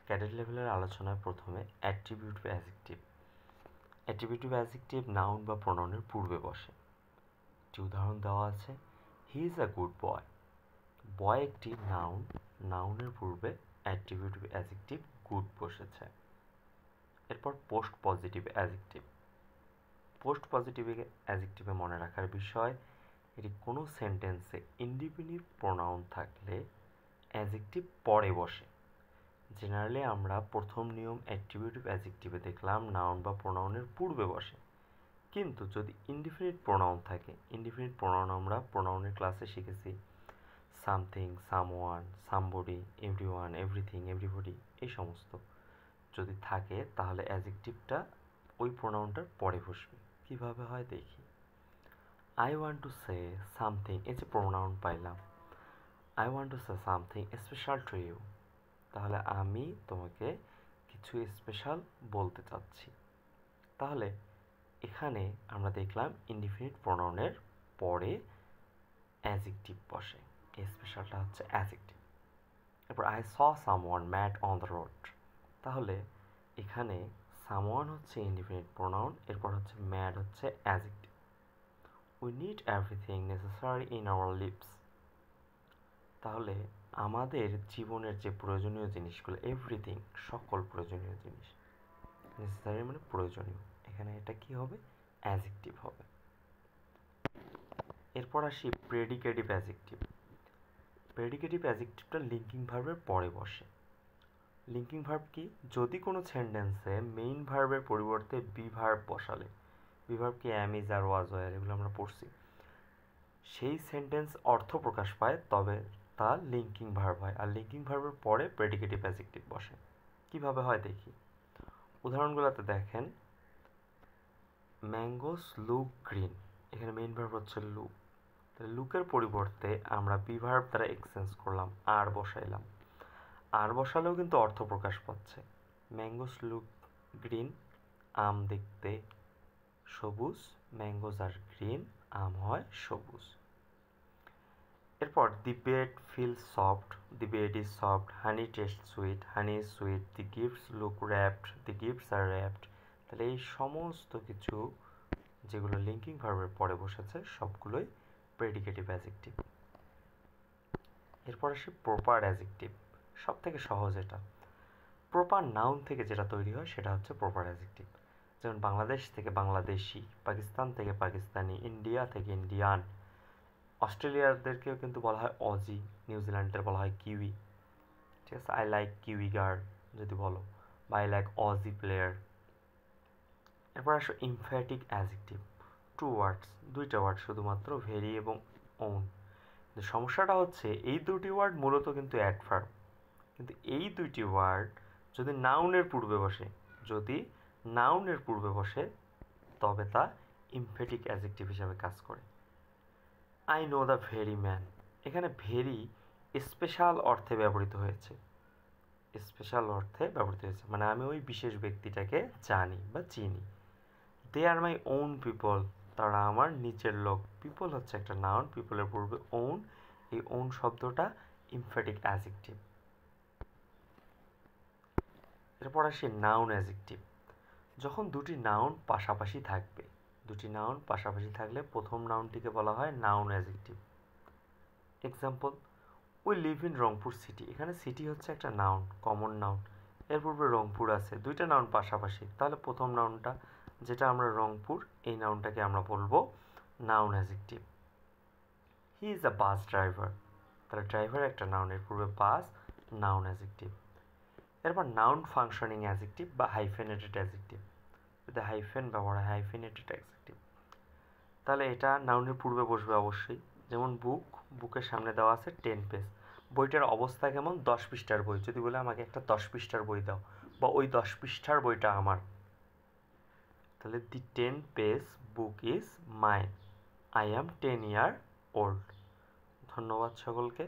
Cadet লেভেলের আলোচনায় প্রথমে attributive adjective. Attributive adjective noun বা প্রোনাউনের পূর্বে বসে। একটি উদাহরণ দেওয়া আছে, he is a good boy. বয় একটি নাউন, নাউনের পূর্বে অ্যাট্রিবিউটিভ অ্যাডজেক্টিভ গুড বসেছে। এরপর post positive adjective. Post positive অ্যাডজেক্টিভে মনে রাখার বিষয়, এটি কোনো সেন্টেন্সে ইন্ডিফিনিট প্রোনাউন থাকলে অ্যাডজেক্টিভ পরে বসে। জেনারেলি আমরা প্রথম নিয়ম অ্যাট্রিবিউটিভ অ্যাডজেক্টিভে দেখলাম নাউন বা প্রোনাউনের পূর্বে বসে, কিন্তু যদি ইনডিফিনিট প্রোনাউন থাকে, ইনডিফিনিট প্রোনাউন আমরা প্রোনাউনের ক্লাসে শিখেছি something, someone, somebody, everyone, everything, everybody, এই সমস্ত যদি থাকে তাহলে অ্যাডজেক্টিভটা ওই প্রোনাউনটার পরে বসবে। কীভাবে হয় দেখি। I want to say something, এই যে প্রোনাউন পাইলাম, I want to say something special to you, তাহলে আমি তোমাকে কিছু স্পেশাল বলতে চাচ্ছি। তাহলে এখানে আমরা দেখলাম ইনডিফিনিট প্রোনাউনের পরে অ্যাডজেক্টিভ বসে, এই স্পেশালটা হচ্ছে অ্যাডজেক্টিভ। এরপর I saw someone mad on the road, তাহলে এখানে সামওয়ান হচ্ছে ইনডিফিনিট প্রোনাউন, এরপর হচ্ছে ম্যাড হচ্ছে adjective. We need everything necessary in our lives, তাহলে আমাদের জীবনের যে প্রয়োজনীয় জিনিসগুলো, এভরিথিং সকল প্রয়োজনীয় জিনিস, নেসেসারি মানে প্রয়োজনীয়, এখানে এটা কি হবে, অ্যাডজেক্টিভ হবে। এরপর আসি প্রেডিকেটিভ অ্যাডজেক্টিভ। প্রেডিকেটিভ অ্যাডজেক্টিভটা লিঙ্কিং ভার্বের পরে বসে। লিঙ্কিং ভার্ব কি, যদি কোনো সেন্টেন্সে মেইন ভার্বের পরিবর্তে বি ভার্ব বসালে, বি ভার্ব কি অ্যাম, ইজ, আর, ওয়াজ, ওয়ার, এগুলো আমরা পড়ছি, সেই সেন্টেন্স অর্থ প্রকাশ পায় তবে তা লিঙ্কিং ভার্ব হয়, আর লিঙ্কিং ভার্বের পরে প্রেডিকেটিভ অ্যাডজেক্টিভ বসে। কিভাবে হয় দেখি। উদাহরণগুলোতে দেখেন, ম্যাঙ্গোস লুক গ্রিন, এখানে মেইন ভার্ব হচ্ছে লুক, তাহলে লুকের পরিবর্তে আমরা বি ভার্ব দ্বারা এক্সচেঞ্জ করলাম, আর বসাইলাম, আর বসালেও কিন্তু অর্থ প্রকাশ পাচ্ছে। ম্যাঙ্গোস লুক গ্রিন, আম দেখতে সবুজ, ম্যাঙ্গোজ আর গ্রিন, আম হয় সবুজ। এরপর the bed feel soft, the bed is soft, honey taste sweet, honey is sweet, the gifts look wrapped, the gifts are wrapped, তাহলে এই সমস্ত কিছু যেগুলো লিঙ্কিং ভার্বের পরে বসেছে সবগুলোই প্রেডিকেটিভ অ্যাডজেক্টিভ। এরপর আসি প্রপার অ্যাডজেক্টিভ, সব থেকে সহজ এটা। প্রপার নাউন থেকে যেটা তৈরি হয় সেটা হচ্ছে প্রপার অ্যাডজেক্টিভ। যেমন বাংলাদেশ থেকে বাংলাদেশি, পাকিস্তান থেকে পাকিস্তানি, ইন্ডিয়া থেকে ইন্ডিয়ান, অস্ট্রেলিয়ারদেরকেও কিন্তু বলা হয় অজি, নিউজিল্যান্ডের বলা হয় কিউই, ঠিক আছে। আই লাইক কিউই গার্ল যদি বলো, বা আই লাইক অজি প্লেয়ার। এরপর আসো ইমফ্যাটিক অ্যাডজেক্টিভ, টু ওয়ার্ডস, দুইটা ওয়ার্ড শুধুমাত্র, ভেরি এবং ওন। সমস্যাটা হচ্ছে এই দুটি ওয়ার্ড মূলত কিন্তু অ্যাডভার্ব, কিন্তু এই দুইটি ওয়ার্ড যদি নাউনের পূর্বে বসে, যদি নাউনের পূর্বে বসে তবে তা ইমফ্যাটিক অ্যাডজেক্টিভ হিসাবে কাজ করে। I know the very man, এখানে ভেরি স্পেশাল অর্থে ব্যবহৃত হয়েছে, স্পেশাল অর্থে ব্যবহৃত হয়েছে, মানে আমি ওই বিশেষ ব্যক্তিটাকে জানি বা চিনি। দে আর মাই ওন পিপল, তারা আমার নিচের লোক, পিপল হচ্ছে একটা নাউন, পিপলের পূর্বে ওন, এই ওন শব্দটা ইমফ্যাটিক অ্যাডজেক্টিভ। এরপর আসি নাউন অ্যাডজেক্টিভ। যখন দুটি নাউন পাশাপাশি থাকবে, দুটি নাউন পাশাপাশি থাকলে প্রথম নাউনটিকে বলা হয় noun adjective. Example, we live in Rangpur city, এখানে সিটি হচ্ছে একটা নাউন, কমন নাউন, এর পূর্বে রংপুর আছে, দুইটা নাউন পাশাপাশি, তাহলে প্রথম নাউনটা যেটা আমরা রংপুর, এই নাউনটাকে আমরা বলবো noun adjective. He is a bus driver, তাহলে ড্রাইভার একটা নাউন, এর পূর্বে বাস, নাউন অ্যাডজেক্টিভ। এরপর নাউন ফাংশনিং অ্যাডজেক্টিভ বা হাইফেনেটেড অ্যাডজেক্টিভ, যদি হাইফেন ব্যবহার হয়, হাইফেনেটেড অ্যাডজেক্টিভ, তাহলে এটা নাউনের পূর্বে বসবে অবশ্যই। যেমন বুক, বুকের সামনে দেওয়া আছে 10 পেজ, বইটার অবস্থা কেমন, 10 পৃষ্ঠার বই, যদি বলে আমাকে একটা 10 পৃষ্ঠার বই দাও বা ওই 10 পৃষ্ঠার বইটা আমার, তাহলে দি 10 page book is mine, I am 10 year old. ধন্যবাদ সকলকে।